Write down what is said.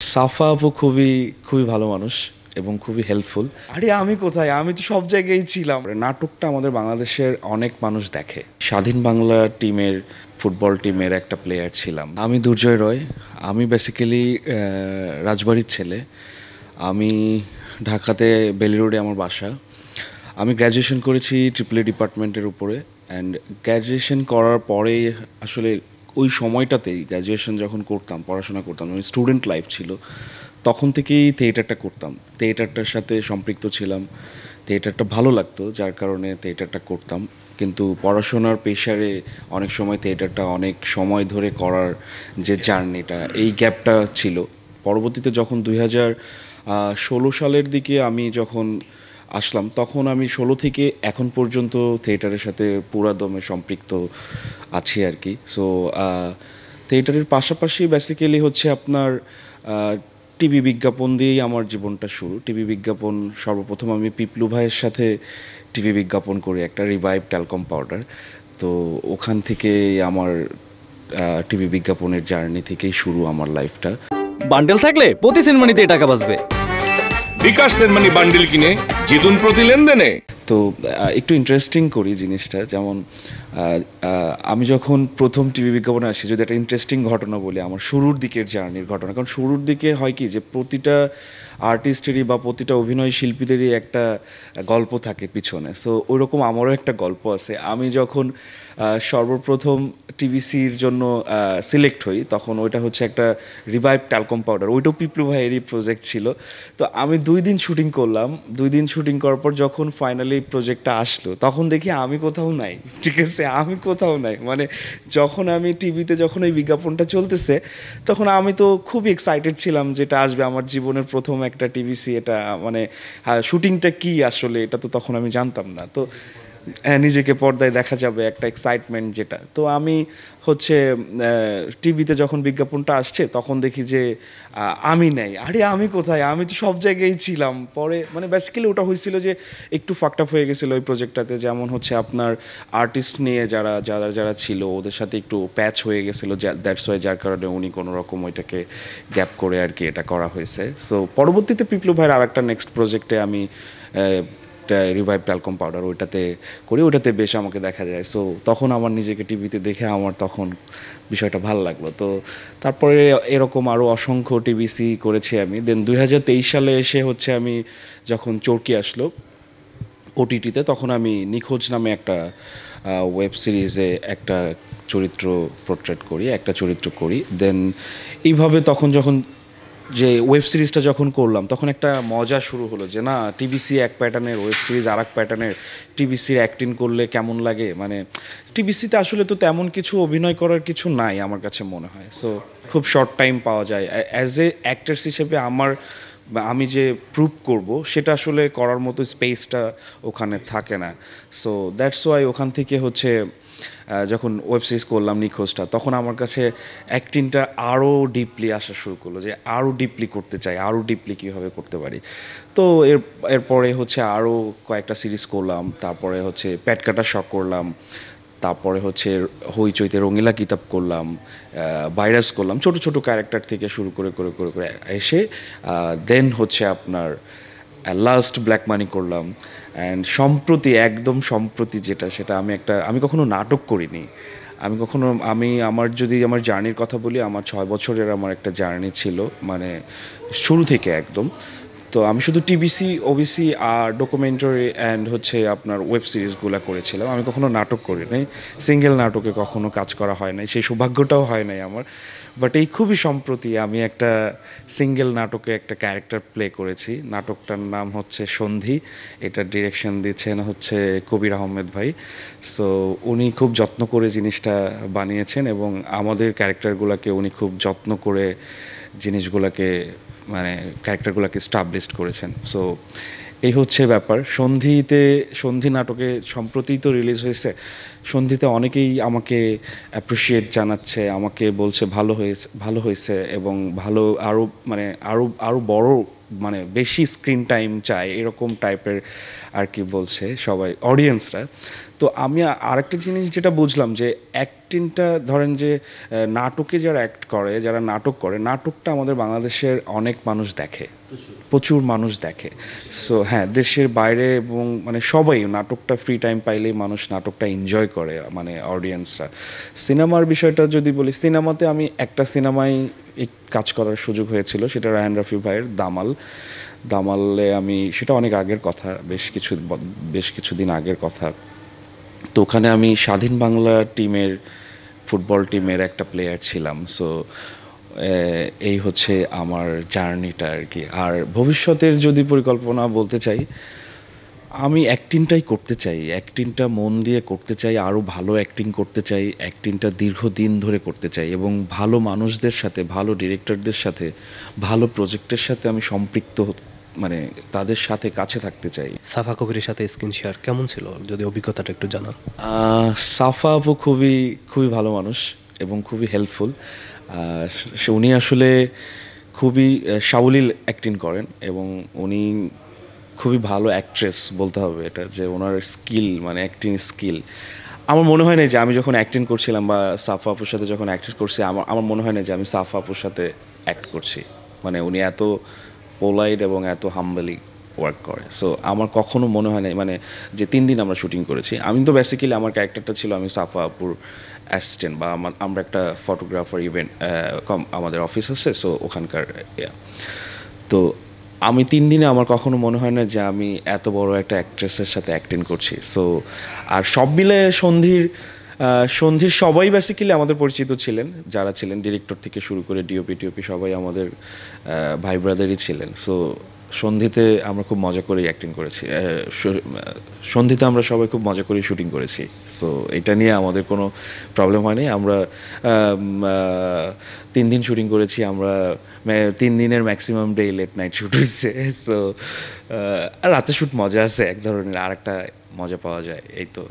সাফা আপু খুবই ভালো মানুষ এবং খুবই হেল্পফুল। আরে আমি কোথায়, আমি তো সব জায়গায় ছিলাম। নাটকটা আমাদের বাংলাদেশের অনেক মানুষ দেখে। স্বাধীন বাংলা টিমের ফুটবল টিমের একটা প্লেয়ার ছিলাম আমি, দুর্জয় রয়। আমি বেসিক্যালি রাজবাড়ির ছেলে। আমি ঢাকাতে বেলি রোডে আমার বাসা। আমি গ্র্যাজুয়েশন করেছি ট্রিপল ডিপার্টমেন্টের উপরে। অ্যান্ড গ্র্যাজুয়েশন করার পরেই আসলে ওই সময়টাতেই, গ্র্যাজুয়েশন যখন করতাম, পড়াশোনা করতাম, আমি স্টুডেন্ট লাইফ ছিল, তখন থেকেই থিয়েটারটা করতাম, থিয়েটারটার সাথে সম্পৃক্ত ছিলাম। থিয়েটারটা ভালো লাগতো, যার কারণে থিয়েটারটা করতাম। কিন্তু পড়াশোনার প্রেশারে অনেক সময় থিয়েটারটা অনেক সময় ধরে করার যে জার্নিটা, এই গ্যাপটা ছিল। পরবর্তীতে যখন 2016 সালের দিকে আমি যখন আসলাম, তখন আমি 16 থেকে এখন পর্যন্ত থিয়েটারের সাথে পুরা দমে সম্পৃক্ত আছি আর কি। সো থিয়েটারের পাশাপাশি বেসিক্যালি হচ্ছে আপনার টিভি বিজ্ঞাপন দিয়েই আমার জীবনটা শুরু। টিভি বিজ্ঞাপন সর্বপ্রথম আমি পিপলু ভাইয়ের সাথে টিভি বিজ্ঞাপন করি, একটা রিভাইভ ট্যালকম পাউডার। তো ওখান থেকে আমার টিভি বিজ্ঞাপনের জার্নি থেকেই শুরু আমার লাইফটা। বান্ডেল থাকলে প্রতি সেনমানিতে টাকা বাঁচবে। বিকাশ সেনমানি বান্ডিল কিনে জিতুন প্রতি লেনদেনে। তো একটু ইন্টারেস্টিং করি জিনিসটা, যেমন আমি যখন প্রথম টিভি বিজ্ঞাপনে আসি, যদি একটা ইন্টারেস্টিং ঘটনা বলি, আমার শুরুর দিকের জার্নির ঘটনা। কারণ শুরুর দিকে হয় কি, যে প্রতিটা আর্টিস্টেরই বা প্রতিটা অভিনয় শিল্পীদেরই একটা গল্প থাকে পিছনে। সো ওইরকম আমারও একটা গল্প আছে। আমি যখন সর্বপ্রথম টিভিসির জন্য সিলেক্ট হই, তখন ওইটা হচ্ছে একটা রিভাইভ ট্যালকম পাউডার, ওইটাও পিপলু ভাইয়েরই প্রজেক্ট ছিল। তো আমি 2 দিন শুটিং করলাম। 2 দিন শুটিং করার পর যখন ফাইনালি প্রজেক্টটা আসলো, তখন দেখি আমি কোথাও নাই। ঠিক আছে, আমি কোথাও নাই। মানে যখন আমি টিভিতে যখন এই বিজ্ঞাপনটা চলতেছে, তখন আমি তো খুবই এক্সাইটেড ছিলাম যেটা আসবে আমার জীবনের প্রথম একটা টিভিসি। এটা মানে শুটিংটা কি আসলে, এটা তো তখন আমি জানতাম না। তো হ্যাঁ, নিজেকে পর্দায় দেখা যাবে, একটা এক্সাইটমেন্ট যেটা। তো আমি হচ্ছে টিভিতে যখন বিজ্ঞাপনটা আসছে, তখন দেখি যে আমি নাই। আরে আমি কোথায়, আমি তো সব জায়গায় ছিলাম। পরে মানে বেসিক্যালি ওটা হয়েছিল যে একটু ফাকড আপ হয়ে গেছিলো ওই প্রজেক্টটাতে। যেমন হচ্ছে আপনার আর্টিস্ট নিয়ে যারা যারা যারা ছিল, ওদের সাথে একটু প্যাচ হয়ে গেছিলো, দ্যাটস ওয়াই, যার কারণে উনি কোনো রকম ওইটাকে গ্যাপ করে আর কি এটা করা হয়েছে। সো পরবর্তীতে পিপলু ভাইয়ের আর একটা নেক্সট প্রজেক্টে আমি রিভাইভ ট্যালকম পাউডার ওইটাতে করি, ওইটাতে বেশ আমাকে দেখা যায়। সো তখন আমার নিজেকে টিভিতে দেখে আমার তখন বিষয়টা ভালো লাগলো। তো তারপরে এরকম আরও অসংখ্য টিভিসি করেছি আমি। দেন 2023 সালে এসে হচ্ছে আমি যখন চরকি আসলো ওটিটিতে, তখন আমি নিখোঁজ নামে একটা ওয়েব সিরিজে একটা চরিত্র পোর্ট্রেট করি, একটা চরিত্র করি। দেন এইভাবে তখন যখন যে ওয়েব সিরিজটা যখন করলাম, তখন একটা মজা শুরু হলো যে না, টিভিসি এক প্যাটার্নের, ওয়েব সিরিজ আর এক প্যাটার্নের। টিভিসির অ্যাক্টিং করলে কেমন লাগে, মানে টিভিসিতে আসলে তো তেমন কিছু অভিনয় করার কিছু নাই আমার কাছে মনে হয়। সো খুব শর্ট টাইম পাওয়া যায়। অ্যাজ এ অ্যাক্টার্স হিসেবে আমার বা আমি যে প্রুভ করব, সেটা আসলে করার মতো স্পেসটা ওখানে থাকে না। সো দ্যাটস ওয়াই ওখান থেকে হচ্ছে যখন ওয়েব সিরিজ করলাম নিখোঁজটা, তখন আমার কাছে অ্যাক্টিংটা আরও ডিপলি আসা শুরু করলো, যে আরও ডিপলি করতে চাই, আরও ডিপলি কীভাবে করতে পারি। তো এরপরে হচ্ছে আরও কয়েকটা সিরিজ করলাম। তারপরে হচ্ছে প্যাট কাটার শখ করলাম। তারপরে হচ্ছে হইচইতে রঙিলা কিতাব করলাম, ভাইরাস করলাম, ছোট ছোট ক্যারেক্টার থেকে শুরু করে করে করে করে এসে দেন হচ্ছে আপনার লাস্ট ব্ল্যাক মানি করলাম। অ্যান্ড সম্প্রতি, একদম সম্প্রতি যেটা, সেটা আমি কখনো নাটক করিনি। আমি আমার যদি আমার জার্নির কথা বলি, আমার 6 বছরের আমার একটা জার্নি ছিল, মানে শুরু থেকে একদম। তো আমি শুধু টিভিসি, ওবিসি আর ডকুমেন্টারি অ্যান্ড হচ্ছে আপনার ওয়েব সিরিজগুলো করেছিলাম। আমি কখনো নাটক করি নাই, সিঙ্গেল নাটকে কখনো কাজ করা হয় নাই, সেই সৌভাগ্যটাও হয় নাই আমার। বাট এই খুবই সম্প্রতি আমি একটা সিঙ্গেল নাটকে একটা ক্যারেক্টার প্লে করেছি। নাটকটার নাম হচ্ছে সন্ধি। এটার ডিরেকশন দিচ্ছেন হচ্ছে কবির আহমেদ ভাই। সো উনি খুব যত্ন করে জিনিসটা বানিয়েছেন এবং আমাদের ক্যারেক্টারগুলোকে উনি খুব যত্ন করে জিনিসগুলোকে, মানে ক্যারেক্টারগুলোকে স্টাবলিশড করেছেন। সো এই হচ্ছে ব্যাপার। সন্ধি নাটকে সম্প্রতি তো রিলিজ হয়েছে। সন্ধিতে অনেকেই আমাকে অ্যাপ্রিসিয়েট জানাচ্ছে, আমাকে বলছে ভালো হয়েছে, ভালো হয়েছে এবং ভালো, আরও মানে আরও আরও বড় মানে বেশি স্ক্রিন টাইম চায় এরকম টাইপের আর কি বলছে সবাই অডিয়েন্সরা। তো আমি আরেকটা জিনিস যেটা বুঝলাম যে অ্যাক্টিংটা ধরেন যে নাটকে যারা অ্যাক্ট করে, যারা নাটক করে, নাটকটা আমাদের বাংলাদেশের অনেক মানুষ দেখে, প্রচুর মানুষ দেখে। সো হ্যাঁ, দেশের বাইরে এবং মানে সবাই নাটকটা ফ্রি টাইম পাইলেই মানুষ নাটকটা এনজয় করে, মানে অডিয়েন্সরা। সিনেমার বিষয়টা যদি বলি, সিনেমাতে আমি একটা সিনেমায় কাজ করার সুযোগ হয়েছিল, সেটা রায়হান রাফি ভাইয়ের দামালে আমি, সেটা অনেক আগের কথা, বেশ কিছুদিন আগের কথা। তো ওখানে আমি স্বাধীন বাংলা টিমের, ফুটবল টিমের একটা প্লেয়ার ছিলাম। সো এই হচ্ছে আমার জার্নিটা আর কি। আর ভবিষ্যতের যদি পরিকল্পনা বলতে চাই, আমি অ্যাক্টিংটাই করতে চাই, অ্যাক্টিংটা মন দিয়ে করতে চাই, আরও ভালো অ্যাক্টিং করতে চাই, অ্যাক্টিংটা দীর্ঘদিন ধরে করতে চাই এবং ভালো মানুষদের সাথে, ভালো ডিরেক্টরদের সাথে, ভালো প্রজেক্টের সাথে আমি সম্পৃক্ত মানে তাদের সাথে কাছে থাকতে চাই। সাফা কবিরের সাথে স্ক্রিন শেয়ার কেমন ছিল, যদি অভিজ্ঞতাটা একটু জানান। সাফা আপু খুবই খুবই ভালো মানুষ এবং খুবই হেল্পফুল। উনি আসলে খুবই সাবলীল অ্যাক্টিং করেন এবং উনি খুবই ভালো অ্যাক্ট্রেস বলতে হবে এটা, যে ওনার স্কিল মানে অ্যাক্টিং স্কিল আমার মনে হয় না যে আমি যখন অ্যাক্টিং করছিলাম বা সাফা আপুর সাথে যখন অ্যাক্ট করছি, আমার মনে হয় না যে আমি সাফা আপুর সাথে অ্যাক্ট করছি। মানে উনি এত পোলাইট এবং এত হাম্বলি ওয়ার্ক করে। সো আমার কখনো মনে হয় না মানে যে 3 দিন আমরা শুটিং করেছি, আমি তো বেসিক্যালি আমার ক্যারেক্টারটা ছিল আমি সাফা আপুর অ্যাসিস্ট্যান্ট, বা আমরা একটা ফটোগ্রাফার ইভেন্ট আমাদের অফিস আছে, সো ওখানকার তো আমি 3 দিনে আমার কখনো মনে হয় না যে আমি এত বড় একটা অ্যাক্ট্রেসের সাথে অ্যাক্টিং করছি। সো আর সব মিলে সন্ধির সবাই বেসিক্যালি আমাদের পরিচিত ছিলেন, যারা ছিলেন ডিরেক্টর থেকে শুরু করে ডিওপি টিওপি সবাই আমাদের ভাই ব্রাদারই ছিলেন। সো সন্ধিতে আমরা খুব মজা করেই অ্যাক্টিং করেছি, সন্ধিতে আমরা সবাই খুব মজা করেই শুটিং করেছি। সো এটা নিয়ে আমাদের কোনো প্রবলেম হয়নি। আমরা 3 দিন শুটিং করেছি, আমরা 3 দিনের maximum day late night shoot হয়েছে। সো আর রাতে শ্যুট মজা আছে এক ধরনের, আর একটা মজা পাওয়া যায়, এই তো।